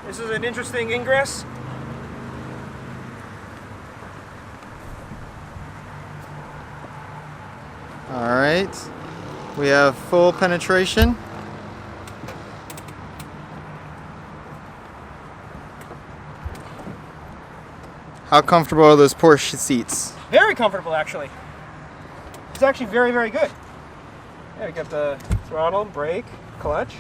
This is an interesting ingress. All right, we have full penetration. How comfortable are those Porsche seats? Very comfortable, actually. It's actually very, very good. Yeah, we got the throttle, brake, clutch.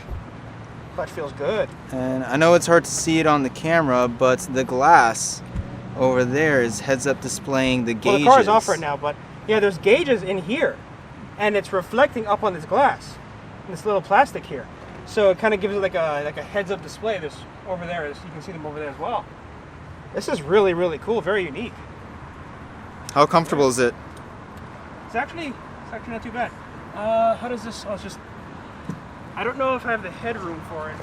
Clutch feels good. And I know it's hard to see it on the camera, but the glass over there is heads-up displaying the gauges. Well, the car is off right now, but yeah, there's gauges in here, and it's reflecting up on this glass, this little plastic here. So it kind of gives it like a heads-up display. This over there is, you can see them over there as well. This is really, really cool. Very unique. How comfortable is it? It's actually not too bad. How does this? Oh, it's just. I don't know if I have the headroom for it,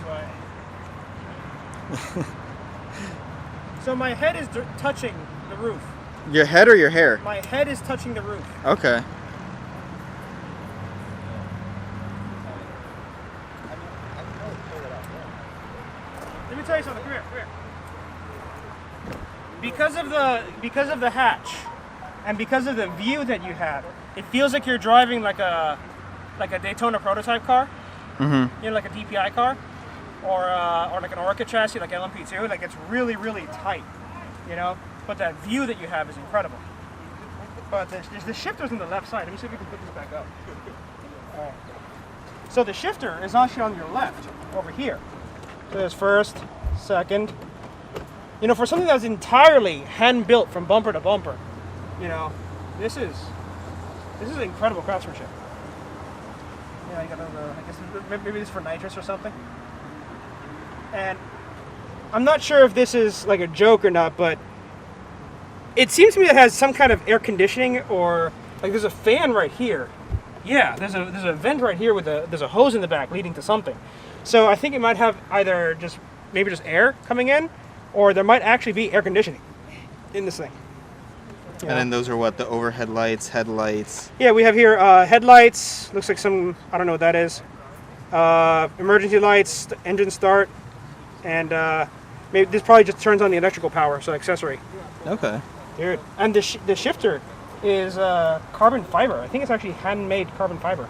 but. So my head is touching the roof. Your head or your hair? My head is touching the roof. Okay. Let me tell you something. Come here. Because of the hatch, and because of the view that you have, it feels like you're driving like a Daytona prototype car. Mm-hmm. You know, like a DPI car, or like an Orca chassis, like LMP2. Like it's really, really tight, you know. But that view that you have is incredible. But the shifter's on the left side. Let me see if we can put this back up. All right. So the shifter is actually on your left, over here. So there's first, second. You know, for something that's entirely hand-built from bumper to bumper, you know, this is incredible craftsmanship. Yeah, you got I guess maybe this is for nitrous or something. And I'm not sure if this is like a joke or not, but it seems to me it has some kind of air conditioning, or like there's a fan right here. Yeah, there's a vent right here with there's a hose in the back leading to something. So I think it might have either maybe just air coming in, or there might actually be air conditioning in this thing. And then those are what, the overhead lights, headlights? Yeah, we have here headlights. Looks like some, I don't know what that is. Emergency lights, engine start, and maybe this probably just turns on the electrical power, so accessory. Okay. Dude, and the shifter is carbon fiber. I think it's actually handmade carbon fiber,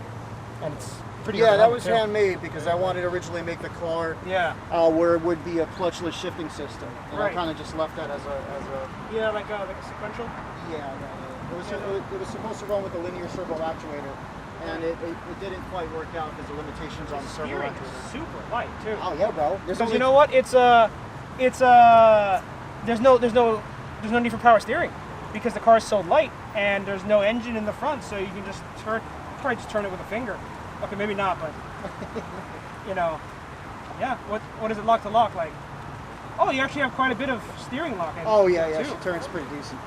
and it's pretty. Yeah, that was handmade because I wanted to originally make the car. Yeah. Where it would be a clutchless shifting system, and Right. I kind of just left that as a. Yeah, like a sequential. Yeah. It was supposed to run with a linear servo actuator, and it didn't quite work out because of limitations on the servo Steering actuator. is super light too. Oh yeah, bro. Because you know what? It's there's no need for power steering because the car is so light and there's no engine in the front, so you can just probably just turn it with a finger. Okay, maybe not, but you know, yeah. What is it lock to lock like? Oh, you actually have quite a bit of steering lock in. Oh yeah, too. she turns pretty decent.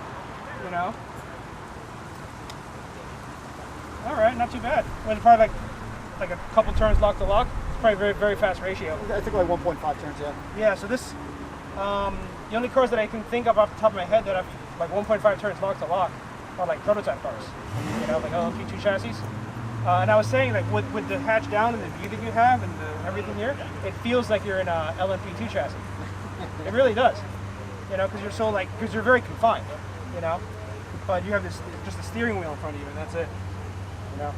You know. All right, not too bad. Was it probably like a couple turns lock to lock? It's probably very, very fast ratio. I think like 1.5 turns, yeah. Yeah, so this, the only cars that I can think of off the top of my head that have like 1.5 turns lock to lock are like prototype cars, you know, like LMP2 chassis. And I was saying, like with the hatch down and the view that you have and everything here, it feels like you're in a LMP2 chassis. It really does, you know, because you're very confined, you know. But you have just the steering wheel in front of you, and that's it, you know.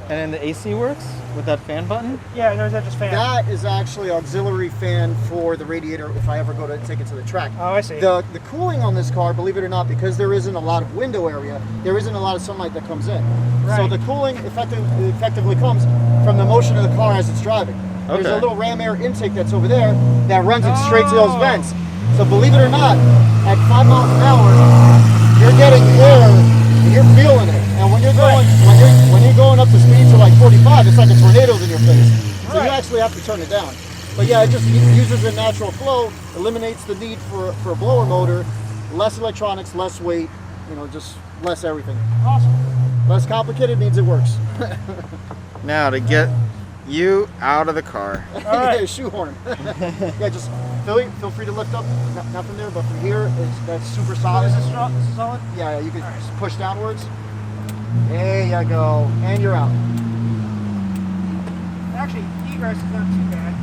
And then the AC works with that fan button? Yeah, or is that just fan? That is actually auxiliary fan for the radiator if I ever go to take it to the track. Oh, I see. The cooling on this car, believe it or not, because there isn't a lot of window area, there isn't a lot of sunlight that comes in. Right. So the cooling effectively comes from the motion of the car as it's driving. Okay. There's a little ram air intake that's over there that runs it straight to those vents. So believe it or not, at 5 miles an hour, you're getting air and you're feeling it. And when you're going up to speeds of like 45, it's like a tornado's in your face. So you actually have to turn it down. But yeah, it just uses a natural flow, eliminates the need for a blower motor, less electronics, less weight, you know, just less everything. Awesome. Less complicated means it works. Now to get you out of the car. All right. Yeah, shoehorn. Yeah, just feel free to lift up. Not from there, but from here, that's super solid. Is this solid? Yeah, you can just push downwards. There you go, and you're out. Actually, egress is not too bad.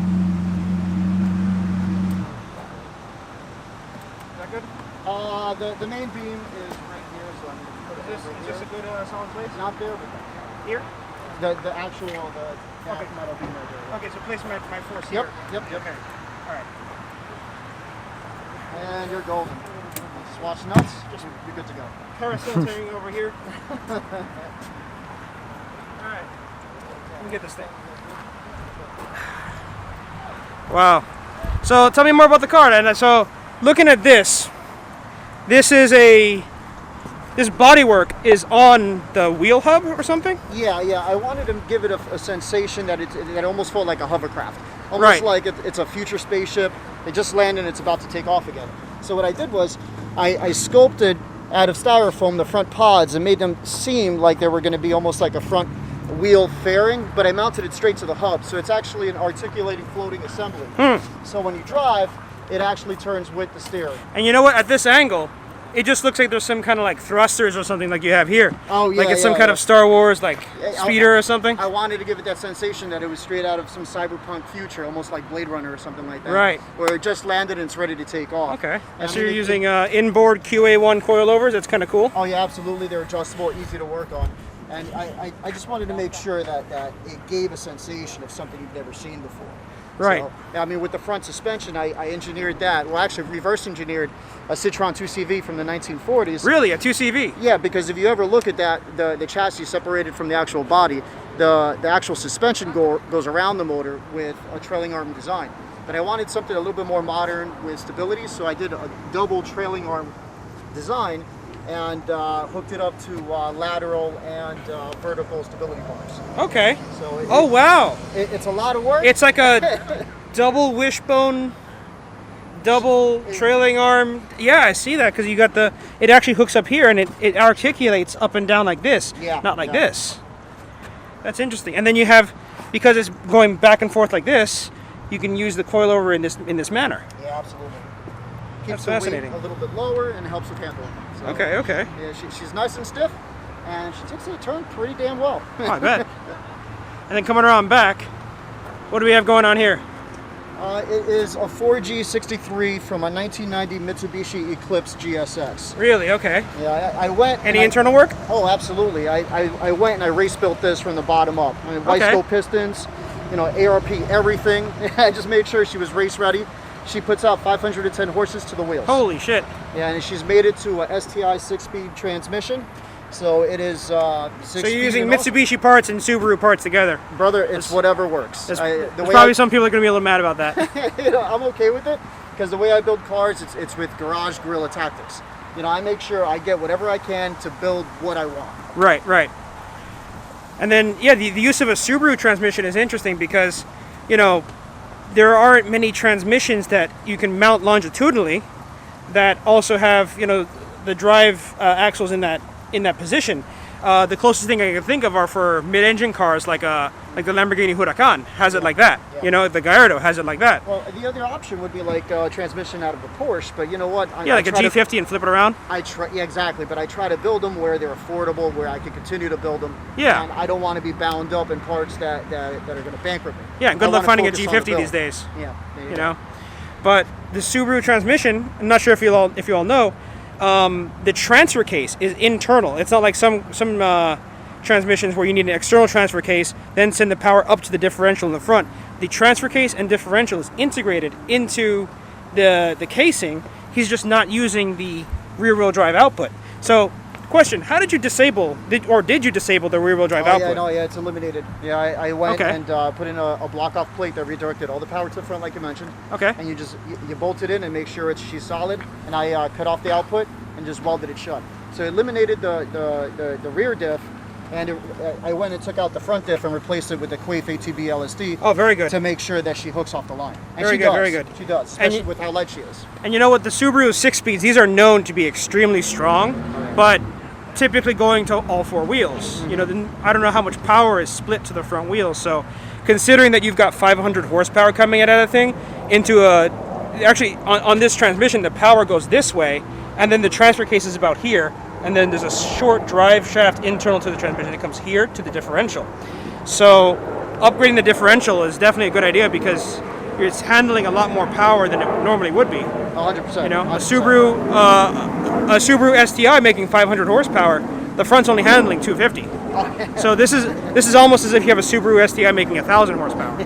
The main beam is right here, so I'm going to put it Is right this a here. good solid place? Not there, but Here? the actual half metal beam right there. Okay, so place my force Yep, here. yep, yep. Okay. All right. And you're golden. Just watch nuts, just you're good to go. Carousel turning over here. All right. Let me get this thing. Wow. So tell me more about the car. And so looking at this bodywork is on the wheel hub or something? Yeah. I wanted to give it a sensation that it almost felt like a hovercraft. Almost Right. like it's a future spaceship. It just landed and it's about to take off again. So what I did was I sculpted out of styrofoam the front pods and made them seem like they were going to be almost like a front wheel fairing, but I mounted it straight to the hub. So it's actually an articulating floating assembly. So when you drive, it actually turns with the steering. And you know what? At this angle, it just looks like there's some kind of like thrusters or something like you have here. Oh, yeah, like it's some yeah, kind yeah. of Star Wars like Yeah, speeder or something. I wanted to give it that sensation that it was straight out of some cyberpunk future, almost like Blade Runner or something like that. Right. Where it just landed and it's ready to take off. Okay. I So mean, you're using inboard QA1 coilovers. That's kind of cool. Oh yeah, absolutely. They're adjustable, easy to work on. And I just wanted to make sure that it gave a sensation of something you've never seen before. Right. So, I mean, with the front suspension, I engineered that. Well, actually, reverse engineered a Citroen 2CV from the 1940s. Really, a 2CV? Yeah, because if you ever look at that, the chassis separated from the actual body, the actual suspension goes around the motor with a trailing arm design. But I wanted something a little bit more modern with stability, so I did a double trailing arm design and hooked it up to lateral and vertical stability bars. Okay. So Oh wow! it's a lot of work. It's like a double wishbone, double trailing arm. Yeah, I see that because you got it actually hooks up here and it articulates up and down like this, not like this. That's interesting. And then you have, because it's going back and forth like this, you can use the coilover in this manner. Yeah, absolutely. That's Keeps the weight fascinating. a little bit lower and helps with handling. So, Okay. Yeah, she's nice and stiff, and she takes the turn pretty damn well. Oh, I bet. And then coming around back, what do we have going on here? It is a 4G63 from a 1990 Mitsubishi Eclipse GSX. Really? Okay. Yeah, I went. Any internal work? Oh, absolutely. I went and I race built this from the bottom up. I mean, white steel pistons, ARP, everything. I just made sure she was race ready. She puts out 510 horses to the wheels. Holy shit. Yeah, and she's made it to a STI 6-speed transmission. So it is 6 So speed you're using and all. Mitsubishi parts and Subaru parts together. Brother, it's whatever works. There's probably some people are going to be a little mad about that. I'm okay with it because the way I build cars, it's with garage guerrilla tactics. I make sure I get whatever I can to build what I want. Right. And then, yeah, the use of a Subaru transmission is interesting because, there aren't many transmissions that you can mount longitudinally that also have, the drive axles in that position. The closest thing I can think of are for mid-engine cars like the Lamborghini Huracan has it like that. Yeah. The Gallardo has it like that. Well, the other option would be like a transmission out of a Porsche, but you know what? Yeah, like a G50 and flip it around. Yeah, exactly. But I try to build them where they're affordable, where I can continue to build them. Yeah. And I don't want to be bound up in parts that are going to bankrupt me. Yeah, good I luck wanna finding a focus on the G50 build. these days. Yeah. there You go. know, but the Subaru transmission, I'm not sure if you all know, the transfer case is internal. It's not like some transmissions where you need an external transfer case, then send the power up to the differential in the front. The transfer case and differential is integrated into the casing. He's just not using the rear-wheel drive output. So, question: how did you disable, did you disable the rear-wheel drive output? Yeah, it's eliminated. Yeah, I went Okay. and put in a block-off plate that redirected all the power to the front, like you mentioned. Okay. And you bolt it in and make sure she's solid. And I cut off the output and just welded it shut. So it eliminated the rear diff. And I went and took out the front diff and replaced it with the Quaife ATB LSD. Oh, very good. To make sure that she hooks off the line. And Very she good, does. very good. She does, especially with how light she is. And you know what? The Subaru 6-speeds, these are known to be extremely strong, but typically going to all four wheels. I don't know how much power is split to the front wheels. So, considering that you've got 500 horsepower coming out of that thing, actually on this transmission, the power goes this way, and then the transfer case is about here. And then there's a short drive shaft internal to the transmission that comes here to the differential. So upgrading the differential is definitely a good idea because it's handling a lot more power than it normally would be. 100%. You know, 100%. a Subaru STI making 500 horsepower, the front's only handling 250. So this is almost as if you have a Subaru STI making 1,000 horsepower.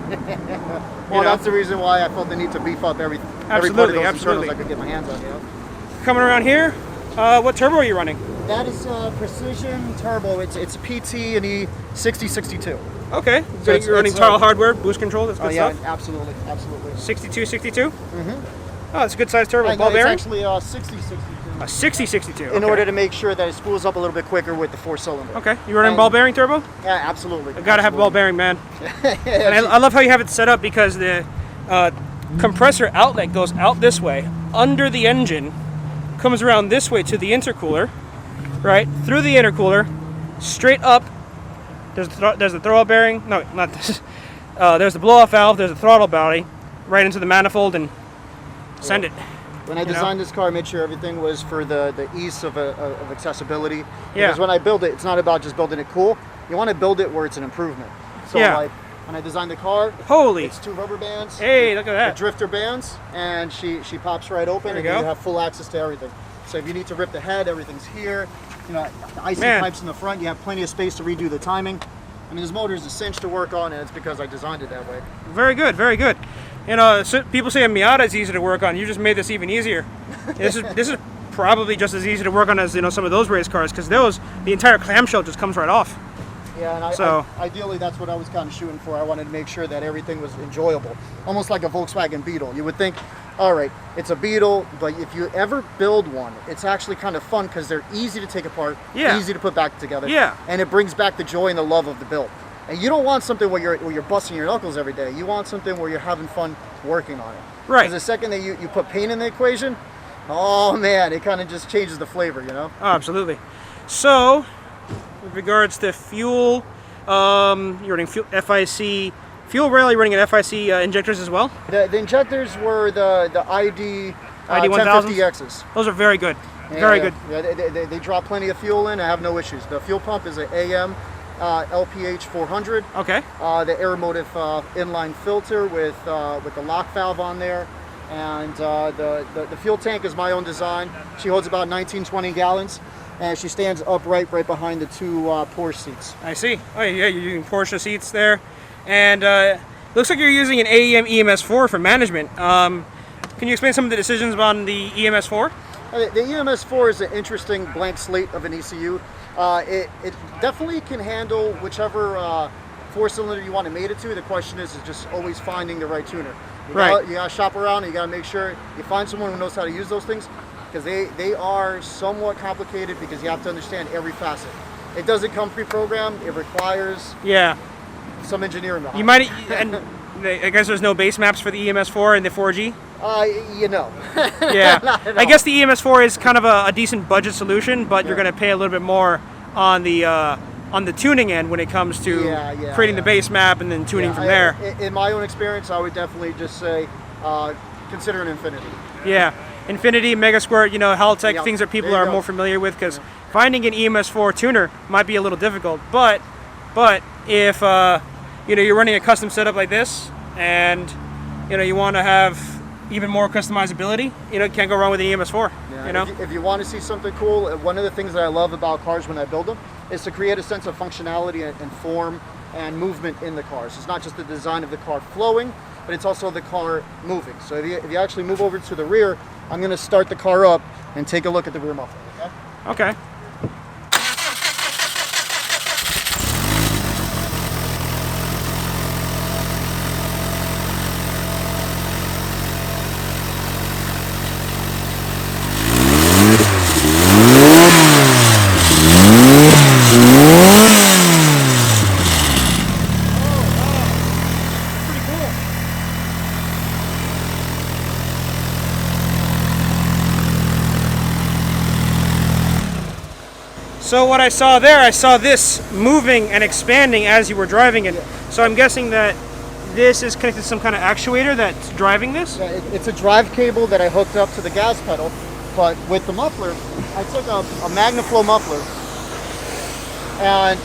Well, that's the reason why I felt the need to beef up every part of those internals I could get my hands on. You know? Coming around here, what turbo are you running? That is Precision Turbo. It's a PT and E 6062. Okay, so you're running tile hardware, boost control, that's good stuff? Yeah, absolutely. 62? Mm-hmm. Oh, it's a good sized turbo. Ball It's bearing? actually a 6062. A 6062. In order to make sure that it spools up a little bit quicker with the 4-cylinder. Okay, you running ball bearing turbo? Yeah, absolutely. I gotta have ball bearing, man. And I love how you have it set up because the compressor outlet goes out this way, under the engine, comes around this way to the intercooler, right? Through the intercooler, straight up. There's the throwout bearing. No, not this. There's the blow-off valve. There's the throttle body, right into the manifold, and send it. When I designed this car, I made sure everything was for the ease of accessibility. Yeah. Because when I build it, it's not about just building it cool. You want to build it where it's an improvement. So like when I designed the car, it's 2 rubber bands. Hey, look at that. The drifter bands, and she pops right open, and you have full access to everything. So if you need to rip the head, everything's here. You know, the IC pipes in the front, you have plenty of space to redo the timing. I mean, this motor is a cinch to work on, and it's because I designed it that way. Very good, very good. You know, so people say a Miata is easy to work on. You just made this even easier. This is probably just as easy to work on as some of those race cars, because the entire clamshell just comes right off. Yeah, and ideally that's what I was kind of shooting for. I wanted to make sure that everything was enjoyable, almost like a Volkswagen Beetle. You would think, all right, it's a Beetle, but if you ever build one, it's actually kind of fun because they're easy to take apart, easy to put back together, and it brings back the joy and the love of the build. And you don't want something where you're busting your knuckles every day. You want something where you're having fun working on it. Right. Because the second that you put pain in the equation, oh man, it kind of just changes the flavor, you know? Oh, absolutely. So, with regards to fuel, you're running FIC fuel rail. You're running an FIC injectors as well. The injectors were the ID 1050Xs. Those are very good. Very good. Yeah, they drop plenty of fuel in. I have no issues. The fuel pump is an AM LPH 400. Okay. The Aeromotive inline filter with the lock valve on there. And the fuel tank is my own design. She holds about 19-20 gallons. And she stands upright right behind the 2 Porsche seats. I see. Oh yeah, you're using Porsche seats there. And looks like you're using an AEM EMS4 for management. Can you explain some of the decisions on the EMS4? The EMS4 is an interesting blank slate of an ECU. It definitely can handle whichever 4-cylinder you want to mate it to. The question is just always finding the right tuner. You gotta shop around, and you gotta make sure you find someone who knows how to use those things, because they are somewhat complicated because you have to understand every facet. It doesn't come pre-programmed. It requires some engineering behind. You might, and I guess there's no base maps for the EMS4 and the 4G. Yeah. I guess the EMS4 is kind of a decent budget solution, but you're going to pay a little bit more on the tuning end when it comes to creating the base map and then tuning from there. In my own experience, I would definitely just say consider an Infinity. Yeah, Infinity, Mega Squirt, Haltech, things that people are more familiar with, because finding an EMS4 tuner might be a little difficult. But if you're running a custom setup like this, and you want to have even more customizability, can't go wrong with the EMS4. If you want to see something cool, one of the things that I love about cars when I build them is to create a sense of functionality and form and movement in the cars. It's not just the design of the car flowing, but it's also the car moving. So if you actually move over to the rear, I'm going to start the car up and take a look at the rear muffler. Okay. So what I saw there, I saw this moving and expanding as you were driving it. So I'm guessing that this is connected to some kind of actuator that's driving this? Yeah, it's a drive cable that I hooked up to the gas pedal, but with the muffler, I took a MagnaFlow muffler. And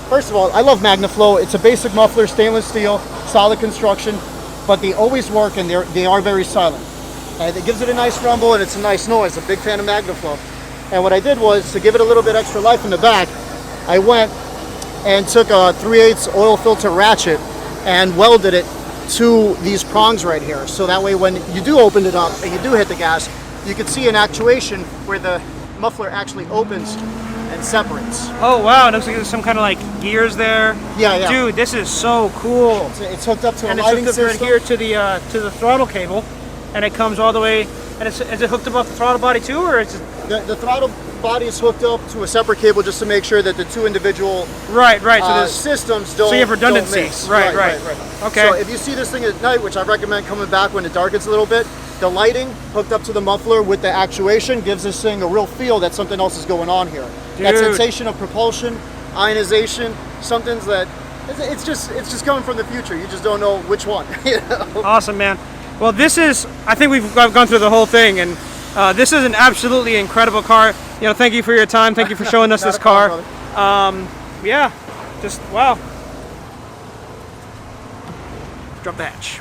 first of all, I love MagnaFlow. It's a basic muffler, stainless steel, solid construction. but they always work, and they are very silent. It gives it a nice rumble, and it's a nice noise. I'm a big fan of MagnaFlow. And what I did was, to give it a little bit extra life in the back, I went and took a 3/8 oil filter ratchet and welded it to these prongs right here. So that way when you do open it up and you do hit the gas, you can see an actuation where the muffler actually opens and separates. Oh wow, it looks like there's some kind of like gears there. Yeah. Dude, this is so cool. It's hooked up to And a it's lighting hooked up right system. here to the throttle cable, and it comes all the way. And is it hooked up off the throttle body too, or is it? The throttle body is hooked up to a separate cable just to make sure that the two individual Right. So there's systems don't. so you have don't redundancy. mix. Right. Okay. So if you see this thing at night, which I recommend coming back when it darkens a little bit, the lighting hooked up to the muffler with the actuation gives this thing a real feel that something else is going on here. That Dude. sensation of propulsion, ionization, something's that it's just coming from the future. You just don't know which one. You know? Awesome, man. Well, I think we've gone through the whole thing, and this is an absolutely incredible car. You know, thank you for your time. Thank you for showing us Not this a problem, car. brother. Yeah, just wow. Drop the hatch.